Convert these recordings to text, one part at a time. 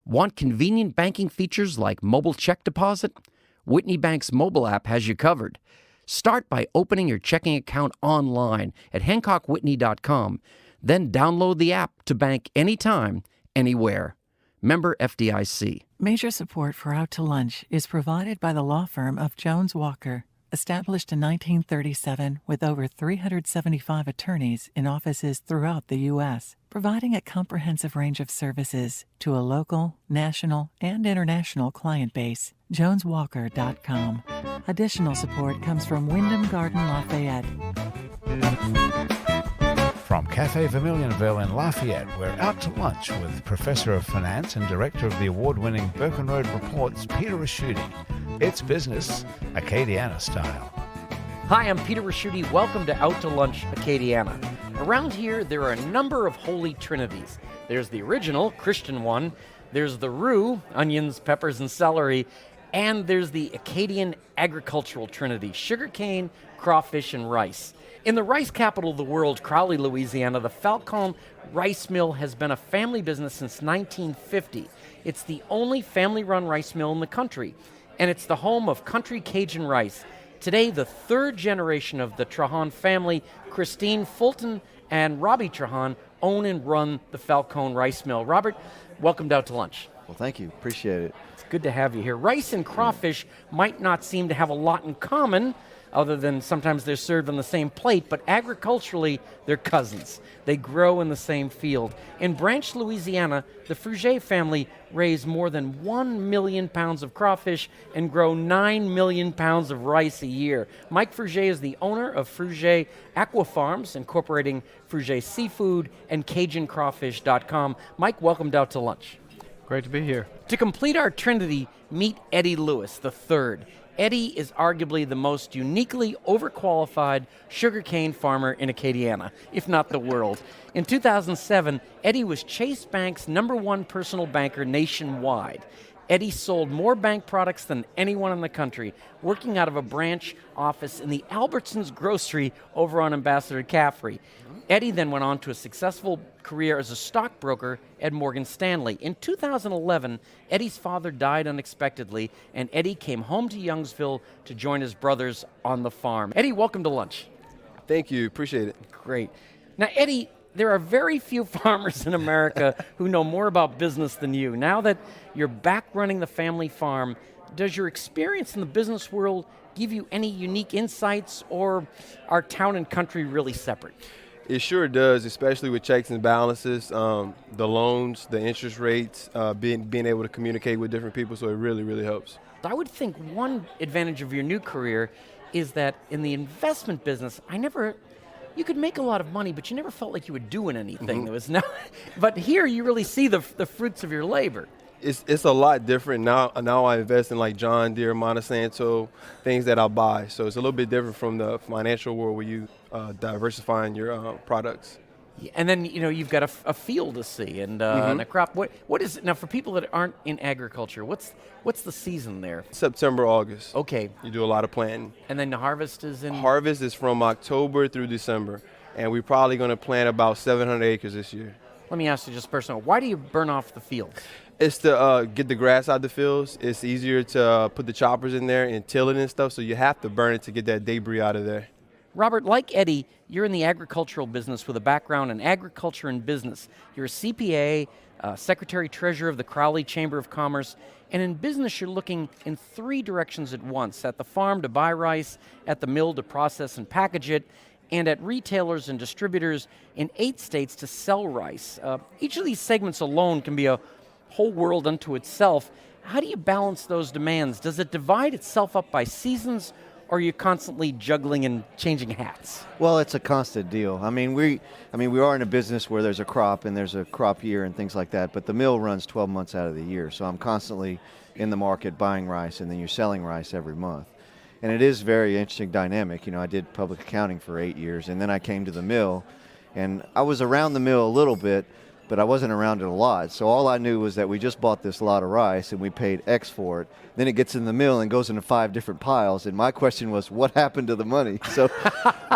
Want convenient banking features like mobile check deposit? Whitney Bank's mobile app has you covered. Start by opening your checking account online at HancockWhitney.com. Then download the app to bank anytime, anywhere. Member FDIC. Major support for Out to Lunch is provided by the law firm of Jones Walker, established in 1937 with over 375 attorneys in offices throughout the U.S., providing a comprehensive range of services to a local, national, and international client base. JonesWalker.com. Additional support comes from Wyndham Garden Lafayette. From Cafe Vermilionville in Lafayette, we're out to lunch with Professor of Finance and Director of the award-winning Burken Road Report's Peter Raschuti. It's business, Acadiana style. Hi, I'm Peter Raschuti. Welcome to Out to Lunch, Acadiana. Around here, there are a number of Holy Trinities. There's the original Christian one, there's the roux, onions, peppers, and celery, and there's the Acadian Agricultural Trinity, sugarcane, crawfish, and rice. In the rice capital of the world, Crowley, Louisiana, the Falcon Rice Mill has been a family business since 1950. It's the only family-run rice mill in the country, and it's the home of Country Cajun Rice. Today, the third generation of the Trahan family, Christine, Fulton, and Robbie Trahan, own and run the Falcon Rice Mill. Robert, welcome Out to Lunch. Well, thank you. Appreciate it. It's good to have you here. Rice and crawfish might not seem to have a lot in common, other than sometimes they're served on the same plate, but agriculturally, they're cousins. They grow in the same field. In Branch, Louisiana, the Fruge family raise more than 1 million pounds of crawfish and grow 9 million pounds of rice a year. Mike Fruge is the owner of Fruge Aquafarms, incorporating Fruge Seafood and CajunCrawfish.com. Mike, welcome Out to Lunch. Great to be here. To complete our trinity, meet Eddie Lewis III. Eddie is arguably the most uniquely overqualified sugarcane farmer in Acadiana, if not the world. In 2007, Eddie was Chase Bank's #1 personal banker nationwide. Eddie sold more bank products than anyone in the country, working out of a branch office in the Albertson's grocery over on Ambassador Caffrey. Eddie then went on to a successful career as a stockbroker at Morgan Stanley. In 2011, Eddie's father died unexpectedly, and Eddie came home to Youngsville to join his brothers on the farm. Eddie, welcome to lunch. Thank you. Appreciate it. Great. Now, Eddie, there are very few farmers in America who know more about business than you. Now that you're back running the family farm, does your experience in the business world give you any unique insights, or are town and country really separate? It sure does, especially with checks and balances, the loans, the interest rates, being able to communicate with different people, so it really, really helps. I would think one advantage of your new career is that in the investment business, you could make a lot of money, but you never felt like you were doing anything. There was but here you really see the fruits of your labor. It's a lot different now. Now I invest in like John Deere, Monsanto, things that I buy. So it's a little bit different from the financial world where you diversifying your products. Yeah, and then you've got a field to see and a crop. What is it now for people that aren't in agriculture? What's the season there? September, August. Okay. You do a lot of planting. And then the harvest is in? Harvest is from October through December, and we're probably going to plant about 700 acres this year. Let me ask you just personal. Why do you burn off the field? It's to get the grass out the fields. It's easier to put the choppers in there and till it and stuff, so you have to burn it to get that debris out of there. Robert, like Eddie, you're in the agricultural business with a background in agriculture and business. You're a CPA, Secretary-Treasurer of the Crowley Chamber of Commerce, and in business you're looking in 3 directions at once: at the farm to buy rice, at the mill to process and package it, and at retailers and distributors in 8 states to sell rice. Each of these segments alone can be a whole world unto itself. How do you balance those demands? Does it divide itself up by seasons, or are you constantly juggling and changing hats? Well, it's a constant deal. We are in a business where there's a crop and there's a crop year and things like that, but the mill runs 12 months out of the year, so I'm constantly in the market buying rice, and then you're selling rice every month. And it is very interesting dynamic. I did public accounting for 8 years, and then I came to the mill, and I was around the mill a little bit, but I wasn't around it a lot. So all I knew was that we just bought this lot of rice and we paid X for it. Then it gets in the mill and goes into 5 different piles. And my question was, what happened to the money? So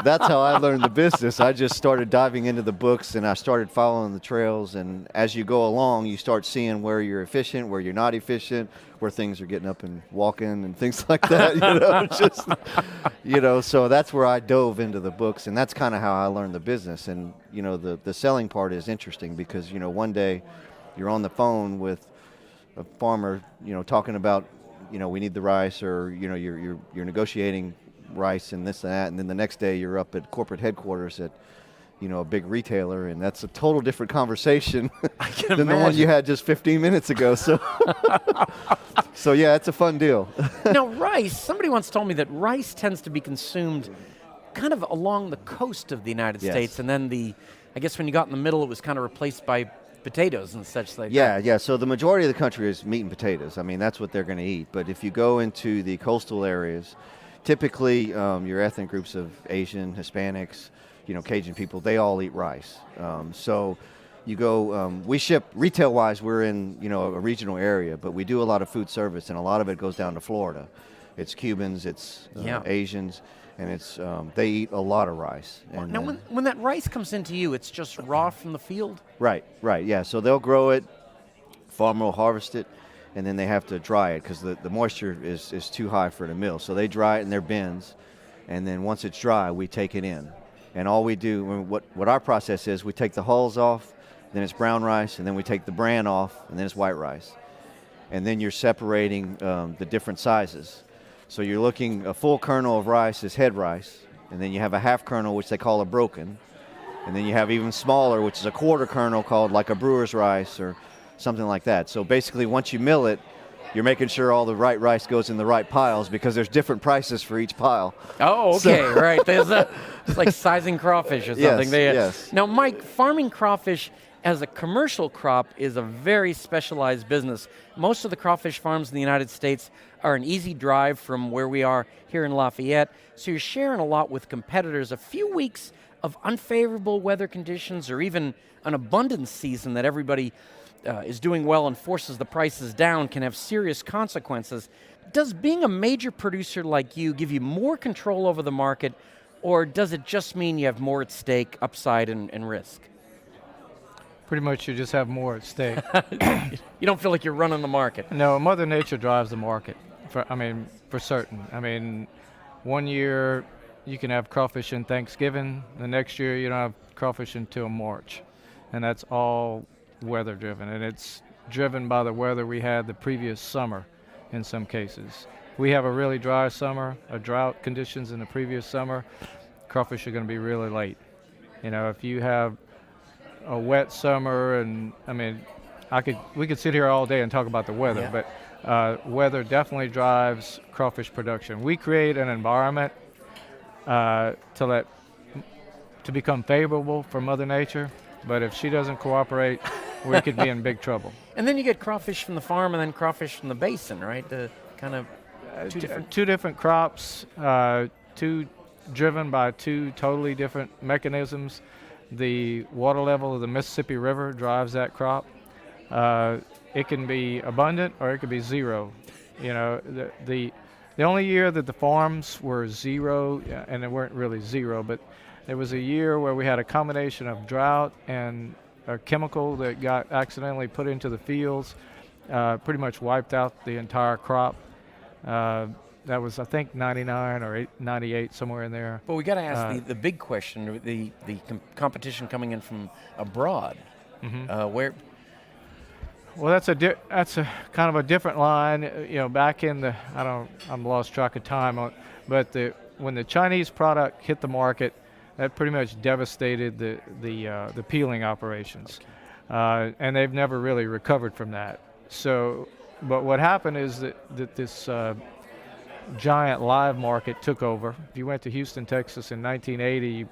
that's how I learned the business. I just started diving into the books and I started following the trails. And as you go along, you start seeing where you're efficient, where you're not efficient, where things are getting up and walking and things like that. So that's where I dove into the books, and that's kind of how I learned the business. And the selling part is interesting because one day you're on the phone with a farmer, talking about we need the rice, or you're negotiating rice and this and that, and then the next day you're up at corporate headquarters at a big retailer, and that's a total different conversation than the one you had just 15 minutes ago. So, so yeah, it's a fun deal. Now, rice, somebody once told me that rice tends to be consumed kind of along the coast of the United States, and then I guess when you got in the middle, it was kind of replaced by potatoes and such like that. Yeah. So the majority of the country is meat and potatoes. I mean, that's what they're going to eat. But if you go into the coastal areas, typically your ethnic groups of Asian, Hispanics, Cajun people, they all eat rice. So you go, we ship retail-wise, we're in, a regional area, but we do a lot of food service, and a lot of it goes down to Florida. It's Cubans, it's Asians, and it's they eat a lot of rice. And, now, when that rice comes into you, it's just raw from the field? Right, yeah. So they'll grow it, farmer will harvest it, and then they have to dry it because the moisture is too high for the mill. So they dry it in their bins, and then once it's dry, we take it in. And all we do, what our process is, we take the hulls off, then it's brown rice, and then we take the bran off, and then it's white rice. And then you're separating the different sizes. So you're looking, a full kernel of rice is head rice, and then you have a half kernel, which they call a broken, and then you have even smaller, which is a quarter kernel called like a brewer's rice or something like that. So basically, once you mill it, you're making sure all the right rice goes in the right piles because there's different prices for each pile. Oh, okay, right. It's like sizing crawfish or something. Yes. Now, Mike, farming crawfish as a commercial crop is a very specialized business. Most of the crawfish farms in the United States are an easy drive from where we are here in Lafayette, so you're sharing a lot with competitors. A few weeks of unfavorable weather conditions or even an abundance season that everybody is doing well and forces the prices down can have serious consequences. Does being a major producer like you give you more control over the market, or does it just mean you have more at stake, upside, and risk? Pretty much you just have more at stake. You don't feel like you're running the market. No, Mother Nature drives the market, for certain. I mean, one year you can have crawfish in Thanksgiving, the next year you don't have crawfish until March, and that's all weather driven, and it's driven by the weather we had the previous summer in some cases. We have a really dry summer, a drought conditions in the previous summer, crawfish are going to be really late. If you have a wet summer, and we could sit here all day and talk about the weather, but weather definitely drives crawfish production. We create an environment to become favorable for Mother Nature, but if she doesn't cooperate, we could be in big trouble. And then you get crawfish from the farm and then crawfish from the basin, right? The kind of two different crops, driven by two totally different mechanisms. The water level of the Mississippi River drives that crop. It can be abundant or it could be zero. The only year that the farms were zero, and they weren't really zero, but there was a year where we had a combination of drought and a chemical that got accidentally put into the fields, pretty much wiped out the entire crop. That was, I think, 99 or 98, somewhere in there. But we got to ask the big question, the competition coming in from abroad. Mm-hmm. Where? Well, that's a kind of a different line. Back in the, I'm lost track of time, but when the Chinese product hit the market, that pretty much devastated the peeling operations, and they've never really recovered from that. So, but what happened is that this giant live market took over. If you went to Houston, Texas in 1980, you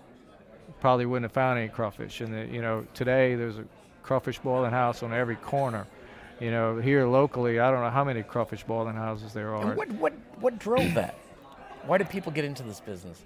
probably wouldn't have found any crawfish. And today there's a crawfish boiling house on every corner. Here locally, I don't know how many crawfish boiling houses there are. And what drove that? Why did people get into this business?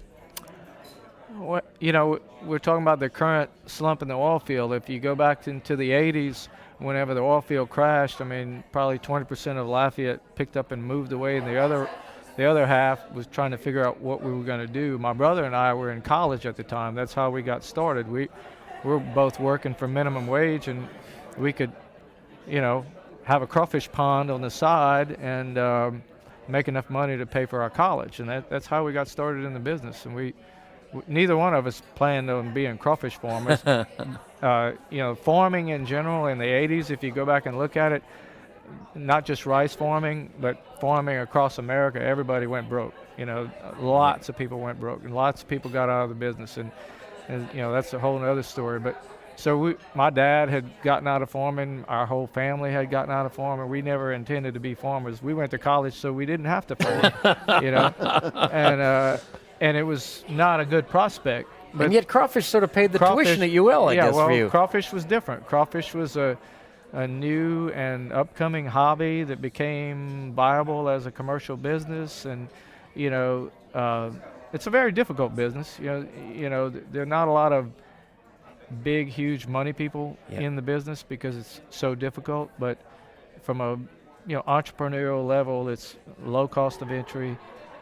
You know, we're talking about the current slump in the oil field. If you go back into the 80s, whenever the oil field crashed, I mean, probably 20% of Lafayette picked up and moved away, and the other half was trying to figure out what we were going to do. My brother and I were in college at the time. That's how we got started. We were both working for minimum wage, and we could, you know, have a crawfish pond on the side and make enough money to pay for our college. And that's how we got started in the business. And neither one of us planned on being crawfish farmers. You know, farming in general in the 80s, if you go back and look at it, not just rice farming, but farming across America, everybody went broke. You know, lots of people went broke, and lots of people got out of the business. And you know, that's a whole other story. But so my dad had gotten out of farming. Our whole family had gotten out of farming. We never intended to be farmers. We went to college so we didn't have to farm, you know. And it was not a good prospect. But and yet crawfish sort of paid the tuition at UL, I guess, well, for you. Crawfish was different. Crawfish was a new and upcoming hobby that became viable as a commercial business. And, you know, it's a very difficult business. You know, there are not a lot of big, huge money people in the business because it's so difficult. But from a, you know, entrepreneurial level, it's low cost of entry.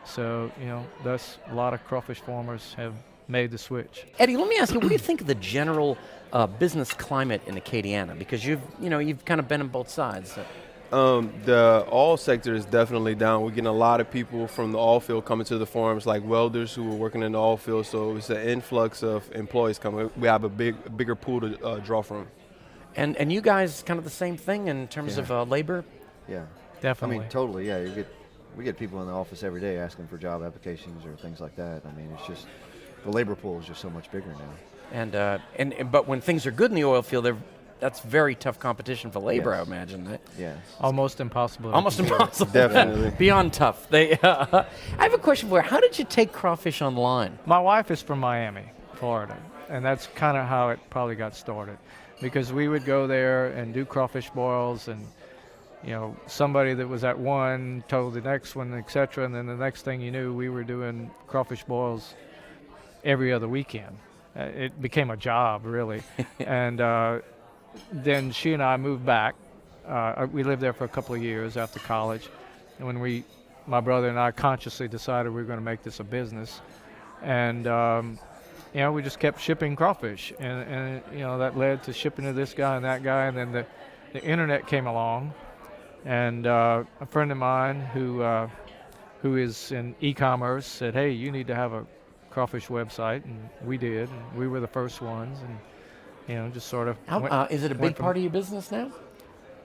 So, you know, thus a lot of crawfish farmers have made the switch. Eddie, let me ask you, what do you think of the general business climate in Acadiana? Because you've kind of been on both sides. The oil sector is definitely down. We're getting a lot of people from the oil field coming to the farms, like welders who are working in the oil field. So it's an influx of employees coming. We have a bigger pool to draw from. And you guys kind of the same thing in terms of labor? Yeah. Definitely. I mean, totally, yeah. We get people in the office every day asking for job applications or things like that. I mean, it's just, the labor pool is just so much bigger now. But when things are good in the oil field, that's very tough competition for labor, Yes. I imagine. Yes. Almost impossible. Almost impossible. Definitely. Beyond tough. I have a question for you. How did you take crawfish online? My wife is from Miami, Florida, and that's kind of how it probably got started, because we would go there and do crawfish boils, and you know, somebody that was at one told the next one, etc., and then the next thing you knew, we were doing crawfish boils every other weekend. It became a job, really. And then she and I moved back. We lived there for a couple of years after college, and when my brother and I consciously decided we were going to make this a business, and you know, we just kept shipping crawfish, and you know, that led to shipping to this guy and that guy, and then the internet came along. And a friend of mine who is in e-commerce said, "Hey, you need to have a crawfish website," and we did. And we were the first ones, and you know, just sort of. Is it a big part of your business now?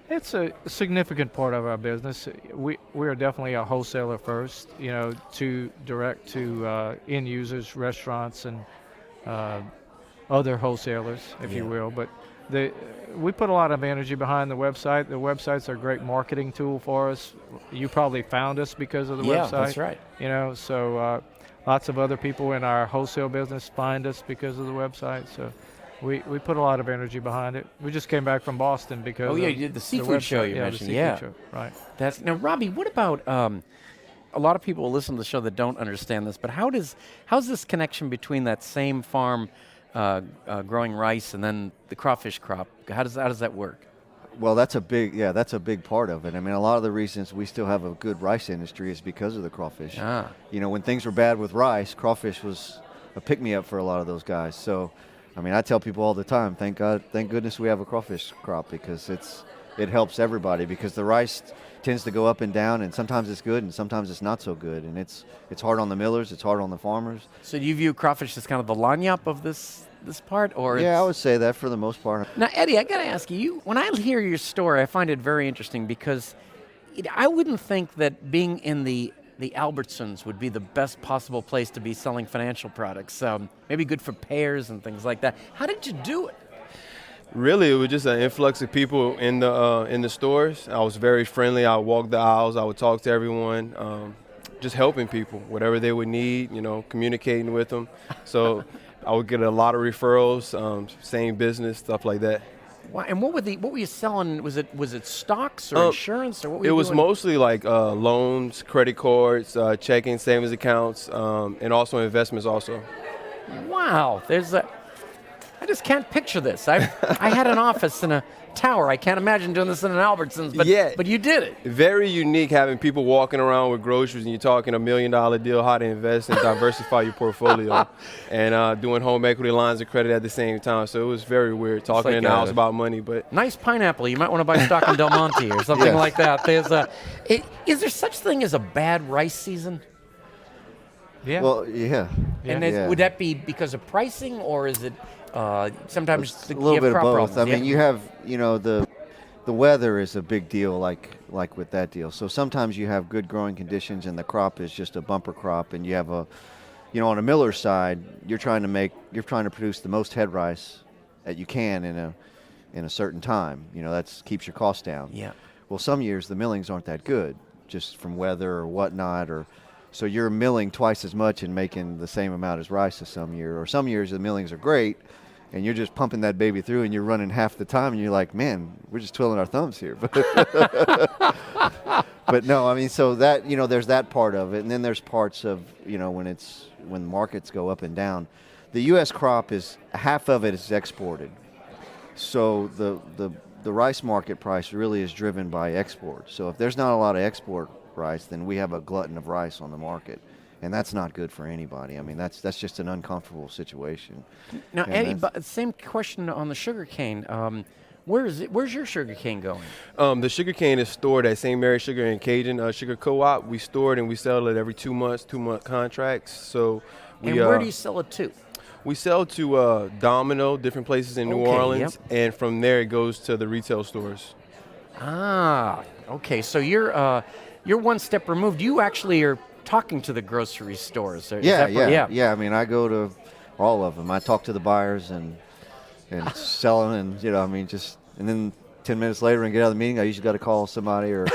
It's a significant part of our business. We are definitely a wholesaler first, you know, to direct to end users, restaurants, and other wholesalers, if you will. But we put a lot of energy behind the website. The website's a great marketing tool for us. You probably found us because of the website. Yeah, that's right. You know, so lots of other people in our wholesale business find us because of the website. So we put a lot of energy behind it. We just came back from Boston because you did the seafood show you mentioned. The seafood show, right. Now, Robbie, what about a lot of people will listen to the show that don't understand this, but how's this connection between that same farm growing rice and then the crawfish crop? How does that work? Well, that's a big part of it. I mean, a lot of the reasons we still have a good rice industry is because of the crawfish. You know, when things were bad with rice, crawfish was a pick-me-up for a lot of those guys. So, I mean, I tell people all the time, thank goodness we have a crawfish crop, because it helps everybody, because the rice tends to go up and down, and sometimes it's good and sometimes it's not so good, and it's hard on the millers, it's hard on the farmers. So do you view crawfish as kind of the lagniappe of this part, or? Yeah, I would say that for the most part. Now, Eddie, I got to ask you, when I hear your story, I find it very interesting, because I wouldn't think that being in the Albertsons would be the best possible place to be selling financial products. Maybe good for payers and things like that. How did you do it? Really, it was just an influx of people in the stores. I was very friendly. I would walk the aisles. I would talk to everyone, just helping people, whatever they would need, you know, communicating with them. So I would get a lot of referrals, same business, stuff like that. Wow. And what were you selling? Was it stocks or insurance, or what were you doing? It was doing? mostly like loans, credit cards, checking, savings accounts, and also investments also. Wow, I just can't picture this. I had an office in a tower. I can't imagine doing this in an Albertsons, but you did it. Very unique having people walking around with groceries and you're talking $1 million deal, how to invest and diversify your portfolio, and doing home equity lines of credit at the same time. So it was very weird talking in the house about money. But nice pineapple. You might want to buy stock in Del Monte or something like that. Is there such thing as a bad rice season? Yeah. Well, yeah. And would that be because of pricing, or is it sometimes a little bit of both? Problems? I mean, you have, the weather is a big deal, like with that deal. So sometimes you have good growing conditions, and the crop is just a bumper crop, and you have on a miller's side, you're trying to produce the most head rice that you can in a certain time. That keeps your costs down. Yeah. Well, some years the millings aren't that good, just from weather or whatnot, so you're milling twice as much and making the same amount as rice as some year. Or some years the millings are great, and you're just pumping that baby through, and you're running half the time, and you're like, man, we're just twiddling our thumbs here. But no, I mean, so that, there's that part of it, and then there's parts of, when markets go up and down. The U.S. crop half of it is exported. So the rice market price really is driven by export. So if there's not a lot of export rice, then we have a glutton of rice on the market, and that's not good for anybody. I mean, that's just an uncomfortable situation. Now, Eddie, same question on the sugarcane. Where's your sugarcane going? The sugarcane is stored at St. Mary's Sugar and Cajun Sugar Co-op. We store it and we sell it every 2 months, 2-month contracts. So where do you sell it to? We sell to Domino, different places in New Orleans, and from there it goes to the retail stores. Ah, okay. So you're one step removed. You actually are talking to the grocery stores. Yeah. I mean, I go to all of them. I talk to the buyers and sell them, and and then 10 minutes later and get out of the meeting, I usually got to call somebody or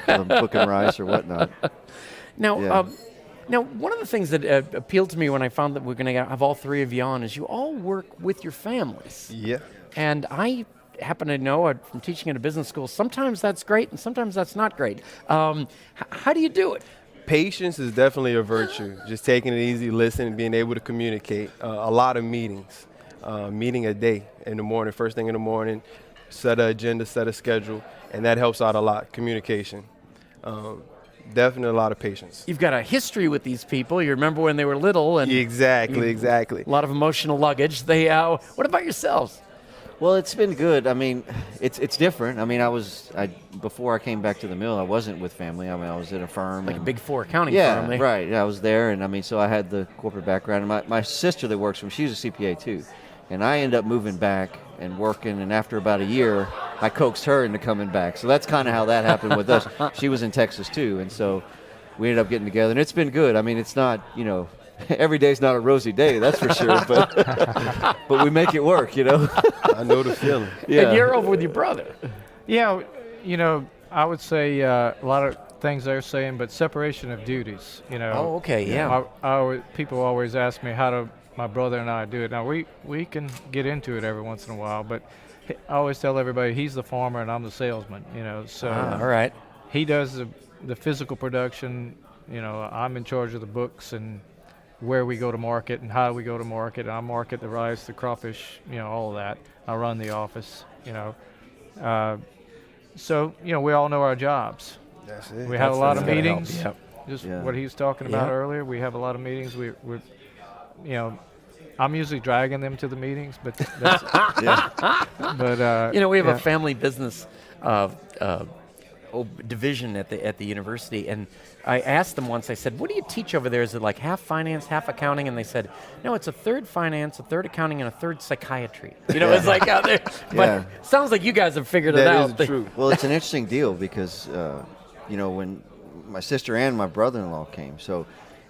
booking rice or whatnot. Now, one of the things that appealed to me when I found that we're going to have all three of you on is you all work with your families. Yeah. And I happen to know from teaching at a business school, sometimes that's great and sometimes that's not great. How do you do it? Patience is definitely a virtue. Just taking it easy, listening, being able to communicate. A lot of meetings. Meeting a day in the morning, first thing in the morning, set an agenda, set a schedule, and that helps out a lot, communication. Definitely a lot of patience. You've got a history with these people. You remember when they were little. And Exactly. A lot of emotional luggage. What about yourselves? Well, it's been good. I mean, it's different. I mean, before I came back to the mill, I wasn't with family. I mean, I was at a firm. Like a Big Four accounting firm. Yeah, right. Yeah, I was there, and I mean, so I had the corporate background. And my sister that works for me, she's a CPA too. And I ended up moving back and working, and after about a year, I coaxed her into coming back. So that's kind of how that happened with us. She was in Texas too, and so we ended up getting together, and it's been good. I mean, it's not, every day's not a rosy day, that's for sure, but we make it work, I know the feeling. Yeah. And you're over with your brother. Yeah, I would say a lot of things they're saying, but separation of duties, Oh, okay, yeah. People always ask me how do my brother and I do it. Now, we can get into it every once in a while, but I always tell everybody he's the farmer and I'm the salesman, so all right. He does the physical production, I'm in charge of the books and where we go to market and how we go to market. I market the rice, the crawfish, all of that. I run the office, So, we all know our jobs. That's it. We have a lot of meetings. Yep. Just what he was talking about earlier. We have a lot of meetings. We're I'm usually dragging them to the meetings, but that's but we have a family business division at the university, and I asked them once. I said, "What do you teach over there? Is it like half finance, half accounting?" And they said, "No, it's a third finance, a third accounting, and a third psychiatry." It's like out there. But sounds like you guys have figured it out. That is true. Well, it's an interesting deal because when my sister and my brother-in-law came,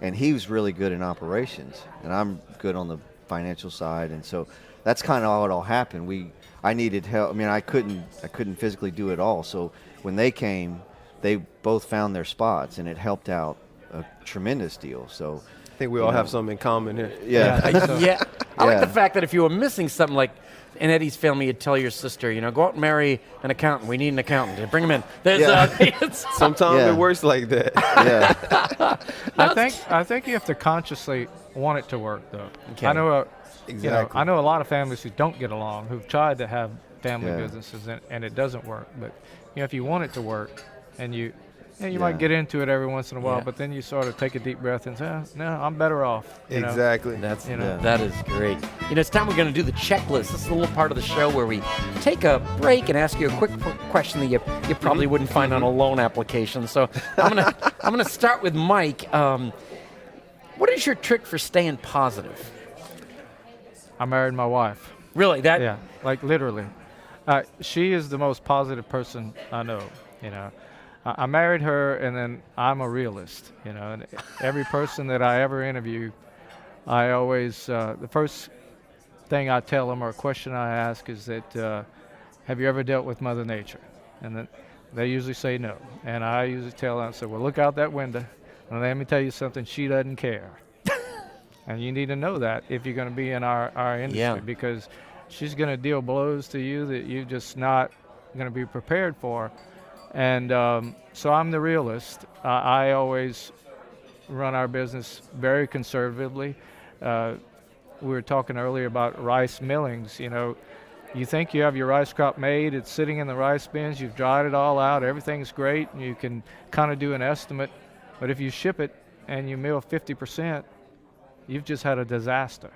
and he was really good in operations, and I'm good on the financial side, and so that's kind of how it all happened. I needed help. I mean, I couldn't physically do it all. So when they came, they both found their spots, and it helped out a tremendous deal. So I think we all have something in common here. I like the fact that if you were missing something, like in Eddie's family, you'd tell your sister, go out and marry an accountant. We need an accountant. Bring him in. There's, Sometimes Yeah. it works like that. Yeah. I think you have to consciously want it to work, though. Okay. I know, Exactly. I know a lot of families who don't get along, who've tried to have family Yeah. businesses and it doesn't work. But if you want it to work, and you Yeah. might get into it every once in a while, Yeah. but then you sort of take a deep breath and say, no, I'm better off. you know? Exactly. That's Yeah. that is great. It's time we're going to do the checklist. This is a little part of the show where we take a break and ask you a quick question that you probably wouldn't find on a loan application. So I'm gonna start with Mike. What is your trick for staying positive? I married my wife. Really, that Yeah, like literally. She is the most positive person I know. I married her, and then I'm a realist. And every person that I ever interview, I always the first thing I tell them or question I ask is that, have you ever dealt with Mother Nature? And then they usually say no. And I usually tell them, well, look out that window, and let me tell you something, she doesn't care. And you need to know that if you're going to be in our industry, Yeah. because she's going to deal blows to you that you're just not going to be prepared for. And so I'm the realist. I always run our business very conservatively. We were talking earlier about rice millings. You think you have your rice crop made, it's sitting in the rice bins, you've dried it all out, everything's great, and you can kind of do an estimate. But if you ship it and you mill 50%, you've just had a disaster.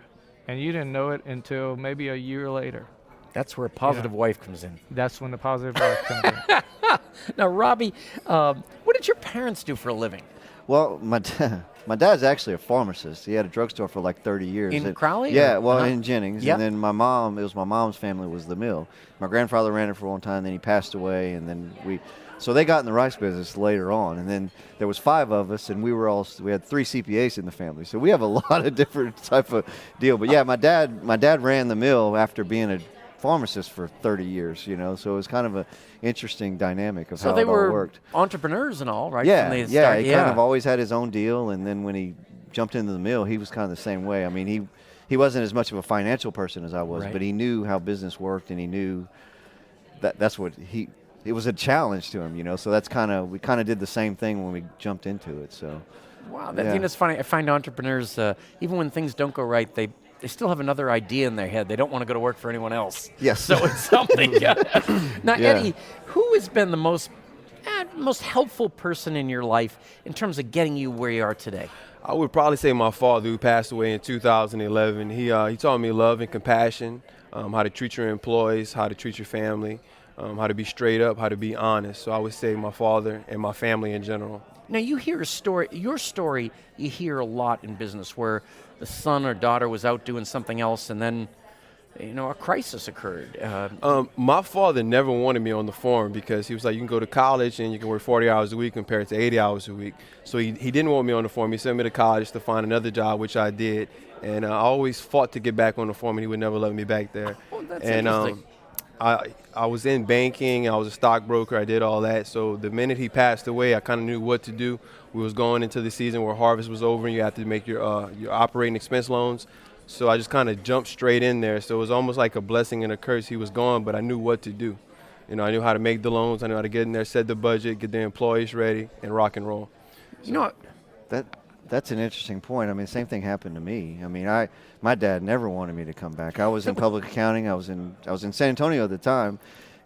And you didn't know it until maybe a year later. that's where a positive wife comes in. That's when the positive life comes in. Now, Robbie, what did your parents do for a living? Well, my dad's actually a pharmacist. He had a drugstore for like 30 years. In And- Crowley, Yeah, or- well, uh-huh. in Jennings. Yep. And then my mom's family was the mill. My grandfather ran it for one time, then he passed away, and then so they got in the rice business later on. And then there was 5 of us, and we had 3 CPAs in the family. So we have a lot of different type of deal. But yeah, my dad ran the mill after being a pharmacist for 30 years, so it was kind of an interesting dynamic of So how they it all were worked. entrepreneurs and all, right? Yeah, From the yeah. start? He kind of always had his own deal, and then when he jumped into the mill, he was kind of the same way. I mean, he wasn't as much of a financial person as I was, Right. but he knew how business worked, and he knew that's what it was a challenge to him, So we kind of did the same thing when we jumped into it. So Wow, Yeah. it's funny. I find entrepreneurs, even when things don't go right, they still have another idea in their head. They don't want to go to work for anyone else. Yes. So it's something. Now, Yeah. Eddie, who has been the most helpful person in your life in terms of getting you where you are today? I would probably say my father, who passed away in 2011. He taught me love and compassion, how to treat your employees, how to treat your family, how to be straight up, how to be honest. So I would say my father and my family in general. Now, you hear your story, you hear a lot in business where the son or daughter was out doing something else and then, a crisis occurred. My father never wanted me on the farm because he was like, you can go to college and you can work 40 hours a week compared to 80 hours a week. So he didn't want me on the farm. He sent me to college to find another job, which I did. And I always fought to get back on the farm, and he would never let me back there. Oh, that's and interesting. I was in banking. I was a stockbroker. I did all that. So the minute he passed away, I kind of knew what to do. We was going into the season where harvest was over, and you have to make your operating expense loans. So I just kind of jumped straight in there. So it was almost like a blessing and a curse. He was gone, but I knew what to do. I knew how to make the loans. I knew how to get in there, set the budget, get the employees ready, and rock and roll. That's an interesting point. I mean, same thing happened to me. I mean, my dad never wanted me to come back. I was in public accounting. I was in San Antonio at the time,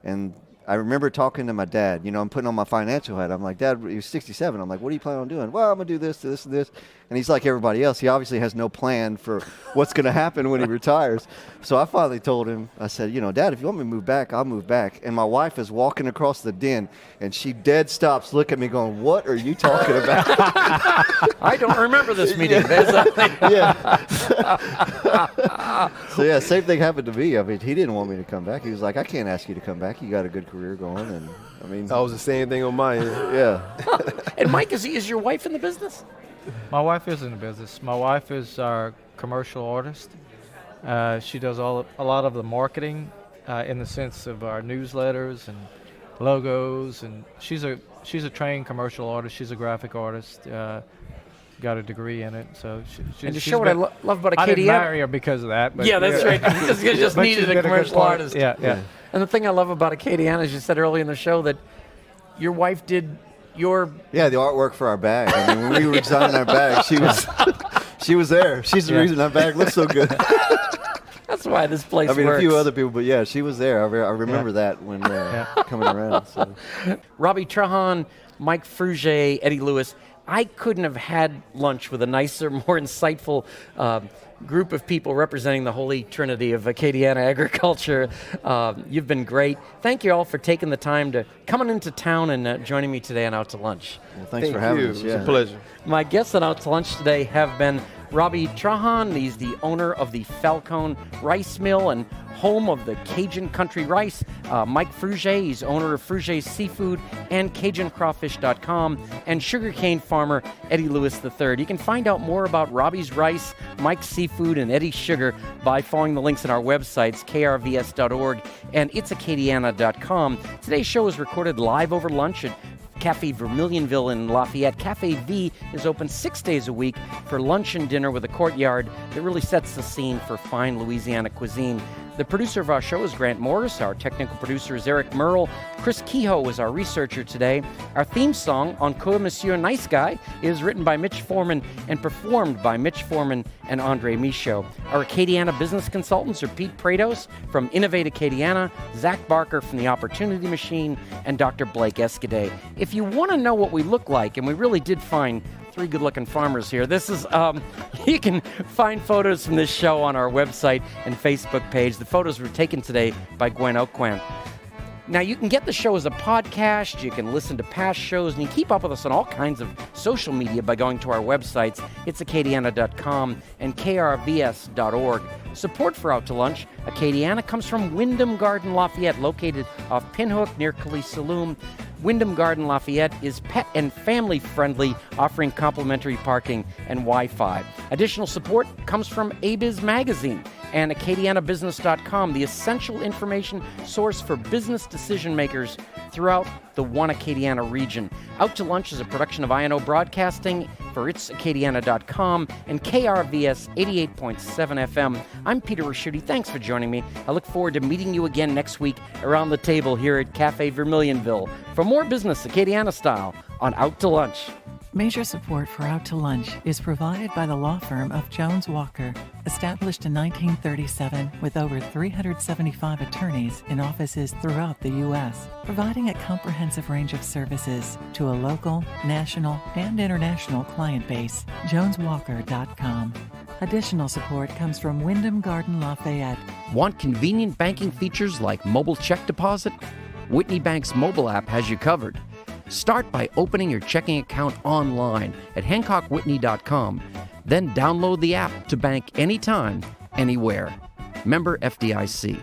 and I remember talking to my dad. I'm putting on my financial hat. I'm like, Dad, he was 67. I'm like, what are you planning on doing? Well, I'm going to do this, this, and this. And he's like everybody else. He obviously has no plan for what's going to happen when he retires. So I finally told him, I said, Dad, if you want me to move back, I'll move back. And my wife is walking across the den, and she dead stops looking at me going, what are you talking about? I don't remember this meeting. Yeah. So yeah, same thing happened to me. I mean, he didn't want me to come back. He was like, I can't ask you to come back. You got a good career going. And I mean, That was the same thing on my end. yeah. And Mike, is your wife in the business? My wife is in the business. My wife is our commercial artist. She does a lot of the marketing in the sense of our newsletters and logos, and she's a trained commercial artist. She's a graphic artist. got a degree in it. So And to she's show what I been- love about I didn't Acadiana. marry her because of that. But Yeah, that's right. You just But needed she's a been good commercial partner. artist. Yeah. And the thing I love about Acadiana is you said earlier in the show that your wife did your Yeah, the artwork for our bag. I mean, when we were designing our bag, she was there. She's the reason our bag looks so good. That's why this place I mean, works. a few other people, but yeah, she was there. I remember that when coming around. So. Robbie Trahan, Mike Fruge, Eddie Lewis. I couldn't have had lunch with a nicer, more insightful group of people representing the Holy Trinity of Acadiana Agriculture. You've been great. Thank you all for taking the time to coming into town and joining me today on Out to Lunch. Well, thanks for having us. It was a pleasure. My guests on Out to Lunch today have been Robbie Trahan. He's the owner of the Falcon Rice Mill and home of the Cajun Country Rice. Mike Fruge, he's owner of Fruge Seafood and CajunCrawfish.com, and sugarcane farmer Eddie Lewis III. You can find out more about Robbie's Rice, Mike's Seafood, and Eddie's Sugar by following the links on our websites, krvs.org and itsacadiana.com. Today's show is recorded live over lunch at Cafe Vermilionville in Lafayette. Cafe V is open 6 days a week for lunch and dinner with a courtyard that really sets the scene for fine Louisiana cuisine. The producer of our show is Grant Morris. Our technical producer is Eric Merle. Chris Kehoe is our researcher today. Our theme song, Encore Monsieur Nice Guy, is written by Mitch Foreman and performed by Mitch Foreman and Andre Michaud. Our Acadiana business consultants are Pete Prados from Innovate Acadiana, Zach Barker from The Opportunity Machine, and Dr. Blake Escaday. If you want to know what we look like, and we really did find three good-looking farmers here. This is, you can find photos from this show on our website and Facebook page. The photos were taken today by Gwen Aucoin. Now, you can get the show as a podcast, you can listen to past shows, and you can keep up with us on all kinds of social media by going to our websites, itsacadiana.com and krvs.org. Support for Out to Lunch, Acadiana, comes from Wyndham Garden Lafayette, located off Pinhook near Calais Saloon. Wyndham Garden Lafayette is pet and family friendly, offering complimentary parking and Wi-Fi. Additional support comes from ABIZ Magazine and AcadianaBusiness.com, the essential information source for business decision makers throughout the One Acadiana region. Out to Lunch is a production of INO Broadcasting for itsacadiana.com and KRVS 88.7 FM. I'm Peter Raschuti. Thanks for joining me. I look forward to meeting you again next week around the table here at Cafe Vermilionville for more business Acadiana style on Out to Lunch. Major support for Out to Lunch is provided by the law firm of Jones Walker, established in 1937 with over 375 attorneys in offices throughout the U.S., providing a comprehensive range of services to a local, national, and international client base. JonesWalker.com. Additional support comes from Wyndham Garden Lafayette. Want convenient banking features like mobile check deposit? Whitney Bank's mobile app has you covered. Start by opening your checking account online at HancockWhitney.com. Then download the app to bank anytime, anywhere. Member FDIC.